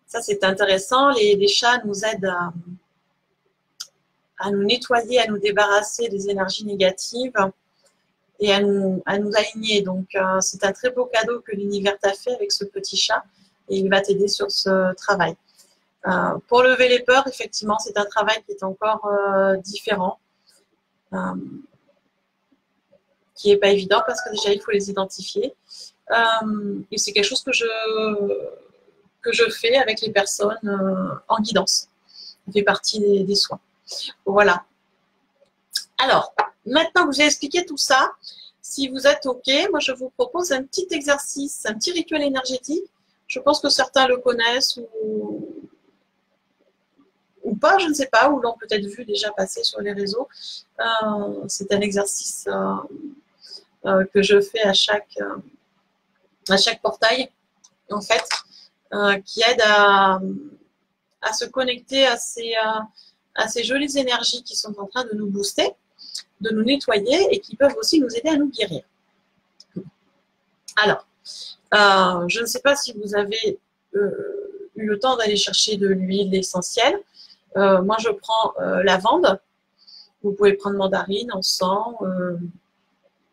ça c'est intéressant. Les chats nous aident à nous nettoyer, à nous débarrasser des énergies négatives et à nous aligner. Donc, c'est un très beau cadeau que l'univers t'a fait avec ce petit chat et il va t'aider sur ce travail. Pour lever les peurs, effectivement, c'est un travail qui est encore différent, qui n'est pas évident parce que déjà, il faut les identifier. Et c'est quelque chose que je fais avec les personnes en guidance. Ça fait partie des soins. Voilà. Alors, maintenant que j'ai expliqué tout ça, si vous êtes OK, moi, je vous propose un petit exercice, un petit rituel énergétique. Je pense que certains le connaissent ou pas, je ne sais pas, ou l'ont peut-être vu déjà passer sur les réseaux. C'est un exercice que je fais à chaque portail, en fait, qui aide à se connecter à ces jolies énergies qui sont en train de nous booster, de nous nettoyer et qui peuvent aussi nous aider à nous guérir. Alors, je ne sais pas si vous avez eu le temps d'aller chercher de l'huile essentielle. Moi, je prends lavande. Vous pouvez prendre mandarine, encens,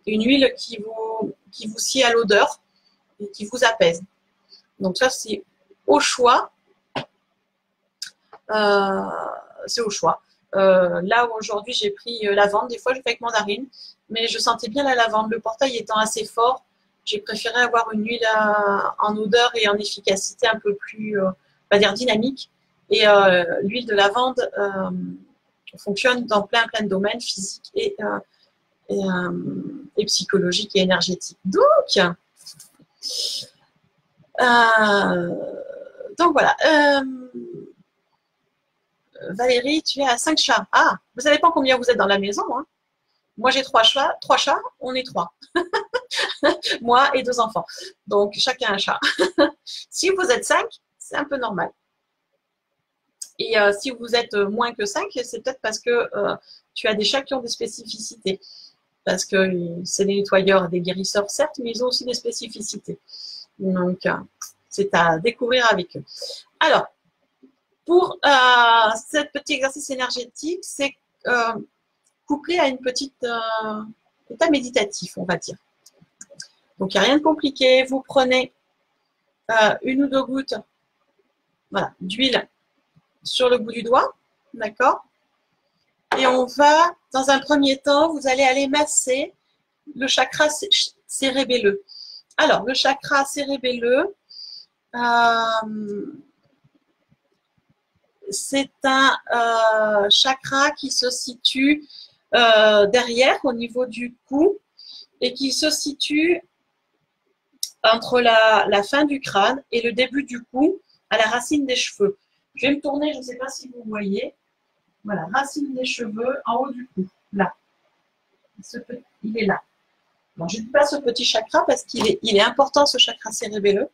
une huile qui vous sied à l'odeur et qui vous apaise. Donc ça, c'est au choix. C'est au choix. Là, aujourd'hui, j'ai pris lavande. Des fois, je fais avec mandarine. Mais je sentais bien la lavande. Le portail étant assez fort, j'ai préféré avoir une huile en odeur et en efficacité un peu plus, on va dire, dynamique. Et l'huile de lavande fonctionne dans plein de domaines physiques et psychologiques et énergétiques. Donc voilà. Valérie, tu es à 5 chats. Ah, vous ne savez pas combien vous êtes dans la maison. Hein. Moi, j'ai 3 chats. On est 3. moi et 2 enfants. Donc, chacun un chat. Si vous êtes 5, c'est un peu normal. Et si vous êtes moins que 5, c'est peut-être parce que tu as des chats qui ont des spécificités. Parce que c'est des nettoyeurs, des guérisseurs, certes, mais ils ont aussi des spécificités. Donc, c'est à découvrir avec eux. Alors, pour ce petit exercice énergétique, c'est couplé à une petite état méditatif, on va dire. Donc, il n'y a rien de compliqué. Vous prenez 1 ou 2 gouttes voilà, d'huile sur le bout du doigt, d'accord? Et on va, dans un premier temps, vous allez aller masser le chakra cérébelleux. Alors, le chakra cérébelleux, c'est un chakra qui se situe derrière, au niveau du cou, et qui se situe entre la fin du crâne et le début du cou, à la racine des cheveux. Je vais me tourner, je ne sais pas si vous voyez. Voilà, racine des cheveux en haut du cou, là. Il est là. Bon, je ne dis pas ce petit chakra parce qu'il est important, ce chakra cérébelleux.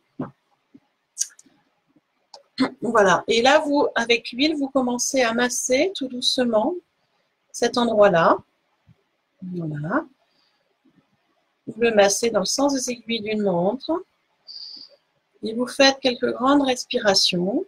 Voilà. Et là, vous, avec l'huile, vous commencez à masser tout doucement cet endroit-là. Voilà. Vous le massez dans le sens des aiguilles d'une montre. Et vous faites quelques grandes respirations.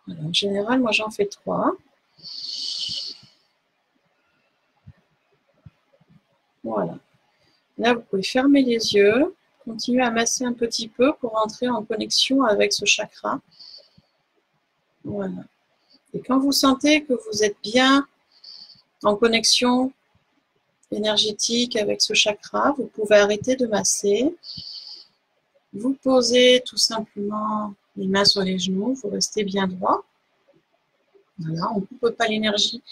Voilà, en général, moi, j'en fais 3. Voilà. Là, vous pouvez fermer les yeux, continuer à masser un petit peu pour entrer en connexion avec ce chakra. Voilà. Et quand vous sentez que vous êtes bien en connexion énergétique avec ce chakra, vous pouvez arrêter de masser. Vous posez tout simplement les mains sur les genoux, vous restez bien droit. Voilà, on ne coupe pas l'énergie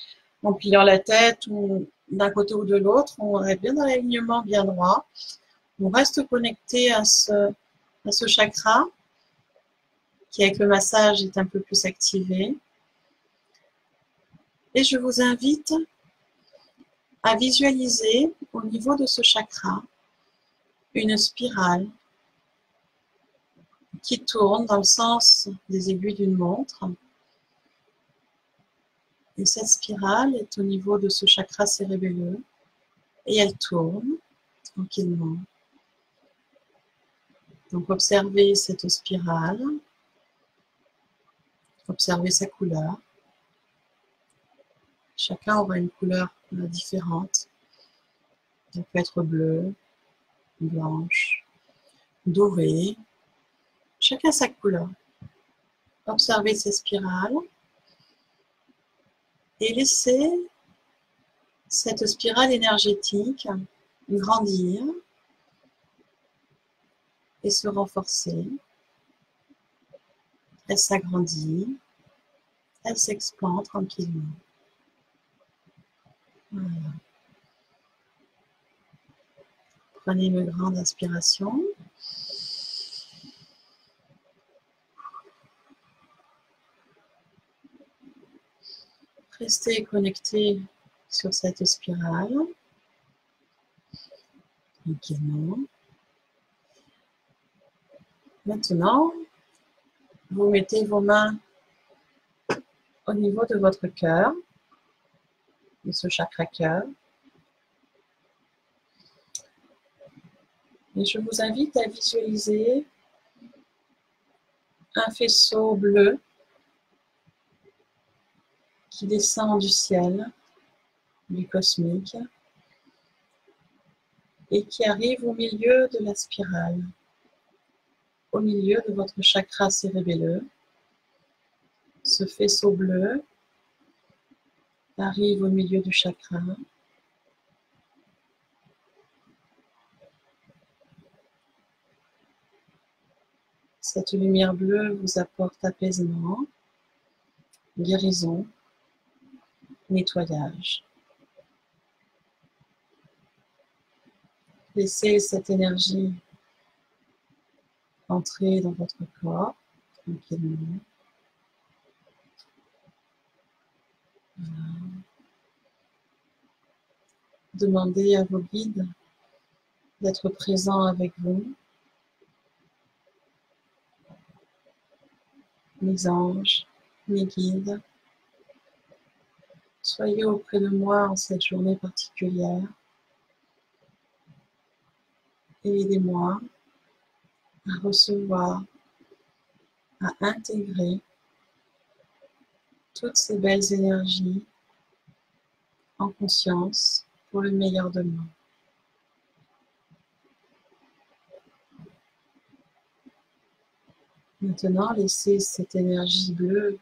en pliant la tête ou d'un côté ou de l'autre. On reste bien dans l'alignement, bien droit. On reste connecté à ce chakra qui, avec le massage, est un peu plus activé. Et je vous invite à visualiser au niveau de ce chakra une spirale qui tourne dans le sens des aiguilles d'une montre. Et cette spirale est au niveau de ce chakra cérébelleux et elle tourne tranquillement. Donc observez cette spirale, observez sa couleur. Chacun aura une couleur différente. Elle peut être bleue, blanche, dorée. Chacun sa couleur. Observez ces spirales et laissez cette spirale énergétique grandir et se renforcer. Elle s'agrandit, elle s'expand tranquillement. Voilà. Prenez une grande inspiration. Restez connecté sur cette spirale. Tranquillement. Maintenant, vous mettez vos mains au niveau de votre cœur, de ce chakra cœur. Et je vous invite à visualiser un faisceau bleu qui descend du ciel, du cosmique, et qui arrive au milieu de la spirale, au milieu de votre chakra cérébelleux. Ce faisceau bleu arrive au milieu du chakra. Cette lumière bleue vous apporte apaisement, guérison, nettoyage. Laissez cette énergie entrer dans votre corps. tranquillement. Voilà. Demandez à vos guides d'être présents avec vous, mes anges, mes guides. Soyez auprès de moi en cette journée particulière. Aidez-moi à recevoir, à intégrer toutes ces belles énergies en conscience pour le meilleur de moi. Maintenant, laissez cette énergie bleue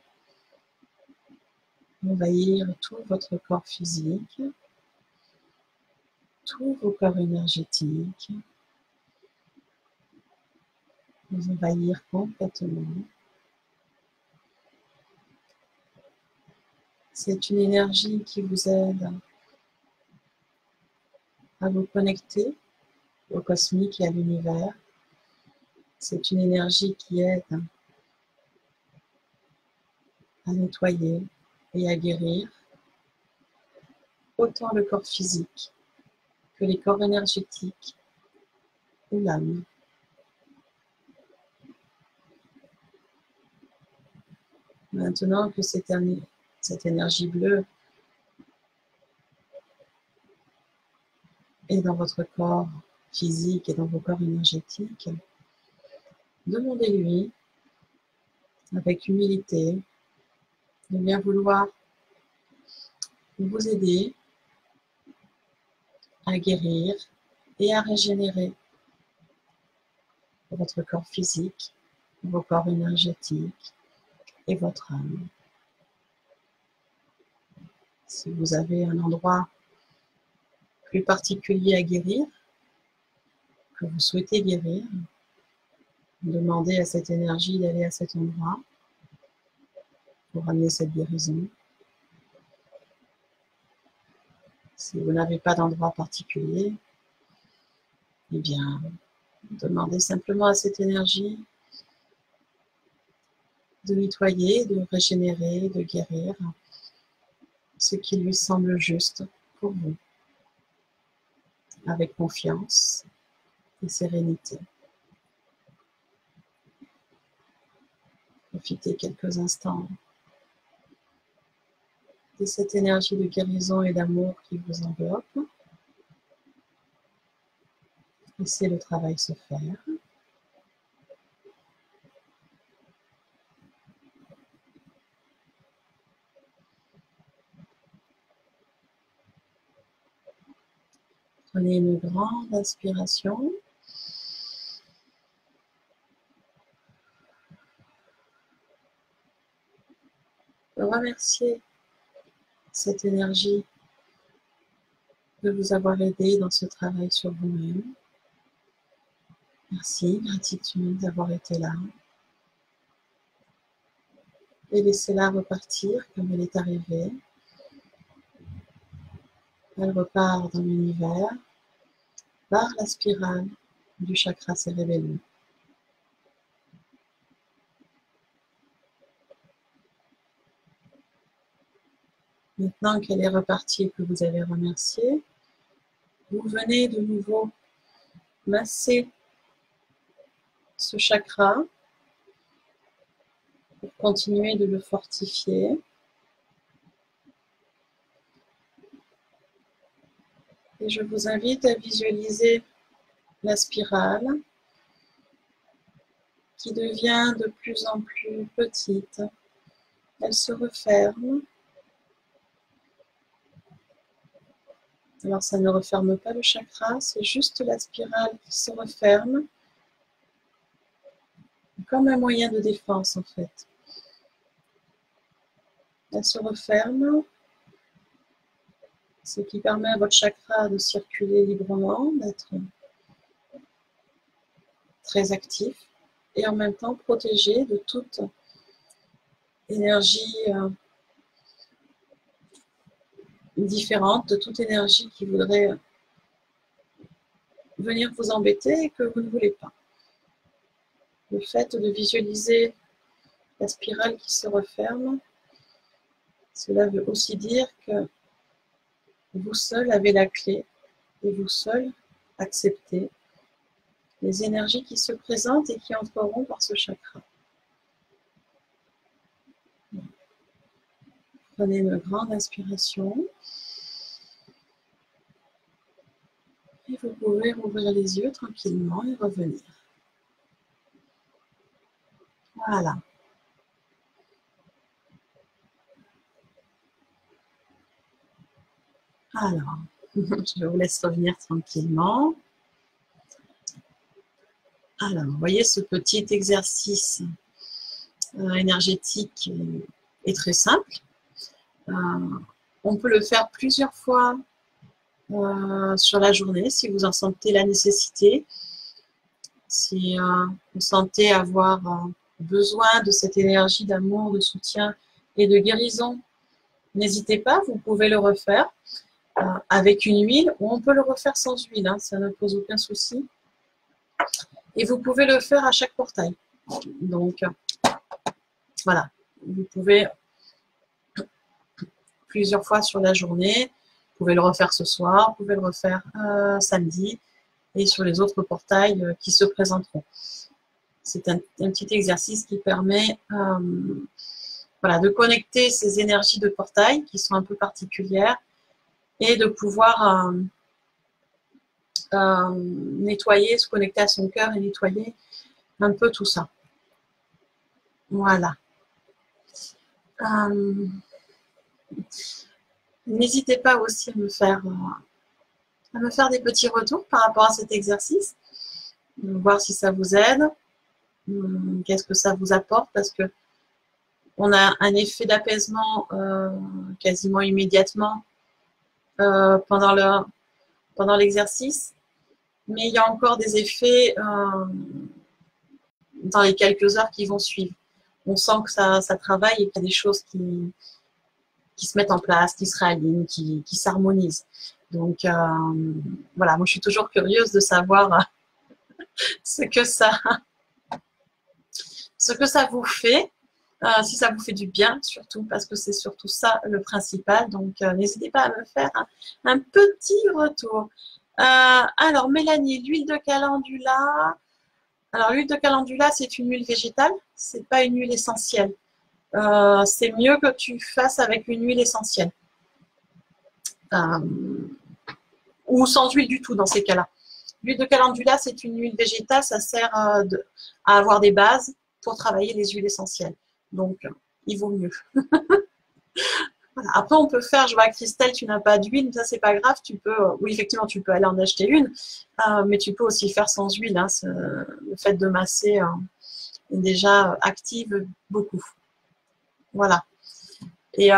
envahir tout votre corps physique, tous vos corps énergétiques, vous envahir complètement. C'est une énergie qui vous aide à vous connecter au cosmique et à l'univers. C'est une énergie qui aide à nettoyer et à guérir autant le corps physique que les corps énergétiques ou l'âme. Maintenant que cette énergie bleue est dans votre corps physique et dans vos corps énergétiques, demandez-lui avec humilité de bien vouloir vous aider à guérir et à régénérer votre corps physique, vos corps énergétiques et votre âme. Si vous avez un endroit plus particulier à guérir, que vous souhaitez guérir, demandez à cette énergie d'aller à cet endroit pour amener cette guérison. Si vous n'avez pas d'endroit particulier, eh bien, demandez simplement à cette énergie de nettoyer, de régénérer, de guérir ce qui lui semble juste pour vous, avec confiance et sérénité. Profitez quelques instants de cette énergie de guérison et d'amour qui vous enveloppe. Laissez le travail se faire. Prenez une grande inspiration. Remerciez cette énergie de vous avoir aidé dans ce travail sur vous-même. Merci, gratitude d'avoir été là. Et laissez-la repartir comme elle est arrivée. Elle repart dans l'univers par la spirale du chakra cérébellum. Maintenant qu'elle est repartie et que vous avez remercié, vous venez de nouveau masser ce chakra pour continuer de le fortifier. Et je vous invite à visualiser la spirale qui devient de plus en plus petite. Elle se referme. Alors ça ne referme pas le chakra, c'est juste la spirale qui se referme comme un moyen de défense en fait. Elle se referme, ce qui permet à votre chakra de circuler librement, d'être très actif et en même temps protégé de toute énergie différente, de toute énergie qui voudrait venir vous embêter et que vous ne voulez pas. Le fait de visualiser la spirale qui se referme. Cela veut aussi dire que vous seul avez la clé et vous seul acceptez les énergies qui se présentent et qui entreront par ce chakra. Prenez une grande inspiration. Et vous pouvez rouvrir les yeux tranquillement et revenir. Voilà. Alors, je vous laisse revenir tranquillement. Alors, vous voyez ce petit exercice énergétique est très simple. On peut le faire plusieurs fois sur la journée si vous en sentez la nécessité. Si vous sentez avoir besoin de cette énergie d'amour, de soutien et de guérison, n'hésitez pas, vous pouvez le refaire avec une huile ou on peut le refaire sans huile, hein, ça ne pose aucun souci. Et vous pouvez le faire à chaque portail. Donc, voilà, vous pouvez plusieurs fois sur la journée. Vous pouvez le refaire ce soir, vous pouvez le refaire samedi et sur les autres portails qui se présenteront. C'est un petit exercice qui permet voilà, de connecter ces énergies de portail qui sont un peu particulières et de pouvoir nettoyer, se connecter à son cœur et nettoyer un peu tout ça. Voilà. N'hésitez pas aussi à me faire des petits retours par rapport à cet exercice, voir si ça vous aide, qu'est-ce que ça vous apporte, parce que on a un effet d'apaisement quasiment immédiatement pendant l'exercice, mais il y a encore des effets dans les quelques heures qui vont suivre. On sent que ça travaille et qu'il y a des choses qui se mettent en place, qui se réalignent, qui s'harmonisent. Donc, voilà, moi je suis toujours curieuse de savoir ce que ça vous fait, si ça vous fait du bien surtout, parce que c'est surtout ça le principal. Donc, n'hésitez pas à me faire un petit retour. Alors, Mélanie, l'huile de calendula. Alors, l'huile de calendula, c'est une huile végétale, c'est pas une huile essentielle. C'est mieux que tu fasses avec une huile essentielle. Ou sans huile du tout dans ces cas-là. L'huile de calendula, c'est une huile végétale, ça sert à avoir des bases pour travailler les huiles essentielles. Donc, il vaut mieux. Voilà. Après, on peut faire, je vois Christelle, tu n'as pas d'huile, ça c'est pas grave, tu peux, oui effectivement tu peux aller en acheter une, mais tu peux aussi faire sans huile, hein, le fait de masser déjà active beaucoup. Voilà. Et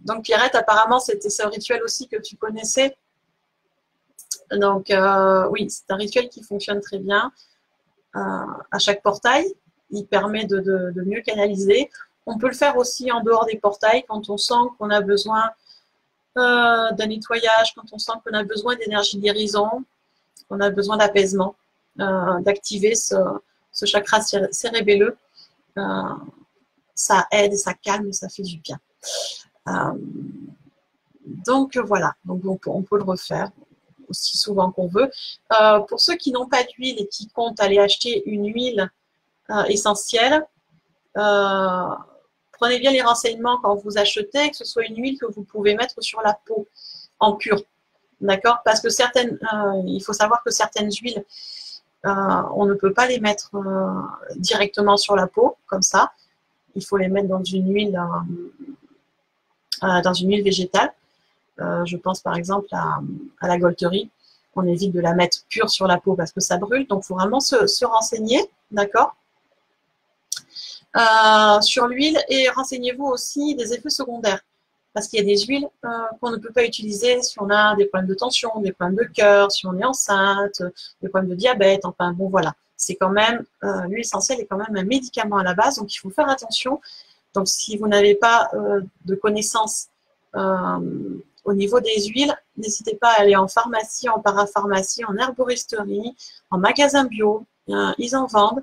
donc Pierrette, apparemment c'était ce rituel aussi que tu connaissais. Donc oui, c'est un rituel qui fonctionne très bien à chaque portail. Il permet de mieux canaliser. On peut le faire aussi en dehors des portails quand on sent qu'on a besoin d'un nettoyage, quand on sent qu'on a besoin d'énergie de guérison, qu'on a besoin d'apaisement, d'activer ce chakra cérébelleux. Ça aide, ça calme, ça fait du bien. Donc voilà, donc on peut le refaire aussi souvent qu'on veut. Pour ceux qui n'ont pas d'huile et qui comptent aller acheter une huile essentielle, prenez bien les renseignements quand vous achetez, que ce soit une huile que vous pouvez mettre sur la peau en cure. D'accord? Parce que il faut savoir que certaines huiles, on ne peut pas les mettre directement sur la peau, comme ça. Il faut les mettre dans une huile végétale. Je pense par exemple à la Golterie. On évite de la mettre pure sur la peau parce que ça brûle. Donc, il faut vraiment se renseigner. D'accord? Sur l'huile et renseignez-vous aussi des effets secondaires. Parce qu'il y a des huiles qu'on ne peut pas utiliser si on a des problèmes de tension, des problèmes de cœur, si on est enceinte, des problèmes de diabète. Enfin, bon, voilà. C'est quand même, l'huile essentielle est quand même un médicament à la base. Donc, il faut faire attention. Donc, si vous n'avez pas de connaissances au niveau des huiles, n'hésitez pas à aller en pharmacie, en parapharmacie, en herboristerie, en magasin bio. Ils en vendent.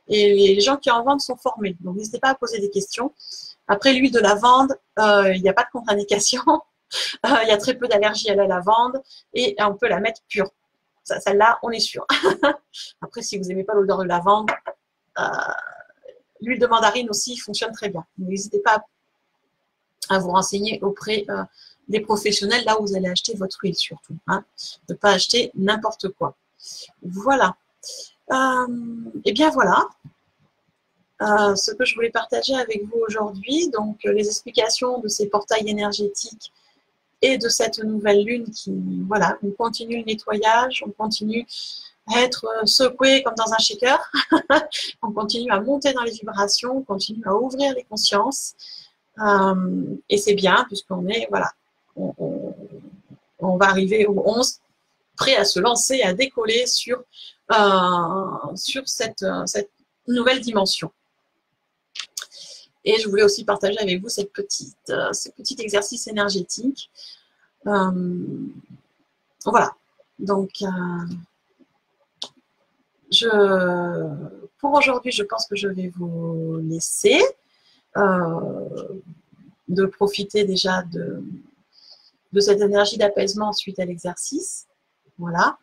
et les gens qui en vendent sont formés. Donc, n'hésitez pas à poser des questions. Après, l'huile de lavande, il n'y a pas de contre-indication. Il y a très peu d'allergie à la lavande et on peut la mettre pure. Celle-là, on est sûr. Après, si vous n'aimez pas l'odeur de lavande, l'huile de mandarine aussi fonctionne très bien. N'hésitez pas à vous renseigner auprès des professionnels là où vous allez acheter votre huile surtout. Hein. Ne pas acheter n'importe quoi. Voilà. Et bien voilà. Ce que je voulais partager avec vous aujourd'hui, donc les explications de ces portails énergétiques et de cette nouvelle lune qui, voilà, on continue le nettoyage, on continue à être secoué comme dans un shaker, on continue à monter dans les vibrations, on continue à ouvrir les consciences, et c'est bien puisqu'on est, voilà, on va arriver au 11, prêt à se lancer, à décoller sur cette nouvelle dimension. Et je voulais aussi partager avec vous ce petit exercice énergétique. Voilà. Donc, pour aujourd'hui, je pense que je vais vous laisser de profiter déjà de cette énergie d'apaisement suite à l'exercice. Voilà.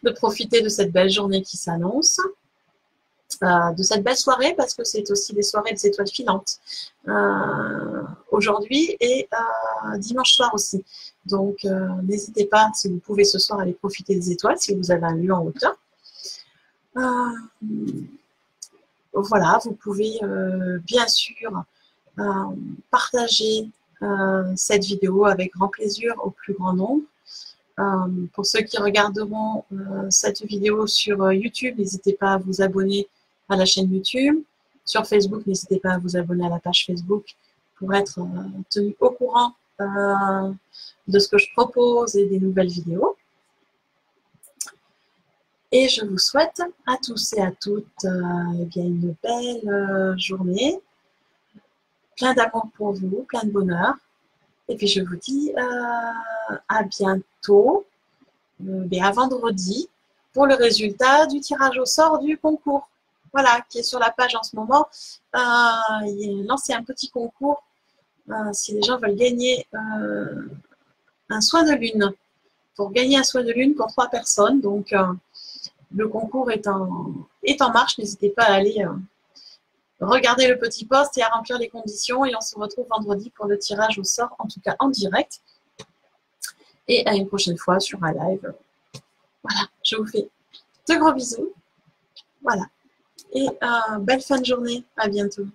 De profiter de cette belle journée qui s'annonce. De cette belle soirée parce que c'est aussi des soirées des étoiles filantes aujourd'hui et dimanche soir aussi. Donc n'hésitez pas, si vous pouvez ce soir, aller profiter des étoiles si vous avez un lieu en hauteur. Voilà, vous pouvez bien sûr partager cette vidéo avec grand plaisir au plus grand nombre. Pour ceux qui regarderont cette vidéo sur YouTube, n'hésitez pas à vous abonner à la chaîne YouTube. Sur Facebook, n'hésitez pas à vous abonner à la page Facebook pour être tenu au courant de ce que je propose et des nouvelles vidéos. Et je vous souhaite à tous et à toutes eh bien, une belle journée, plein d'amour pour vous, plein de bonheur. Et puis je vous dis à bientôt, à vendredi, pour le résultat du tirage au sort du concours. Voilà, qui est sur la page en ce moment. Il est lancé un petit concours si les gens veulent gagner un soin de lune. Pour gagner un soin de lune pour 3 personnes. Donc, le concours est en marche. N'hésitez pas à aller regarder le petit post et à remplir les conditions. Et on se retrouve vendredi pour le tirage au sort, en tout cas en direct. Et à une prochaine fois sur un live. Voilà, je vous fais de gros bisous. Voilà. Et belle fin de journée. À bientôt.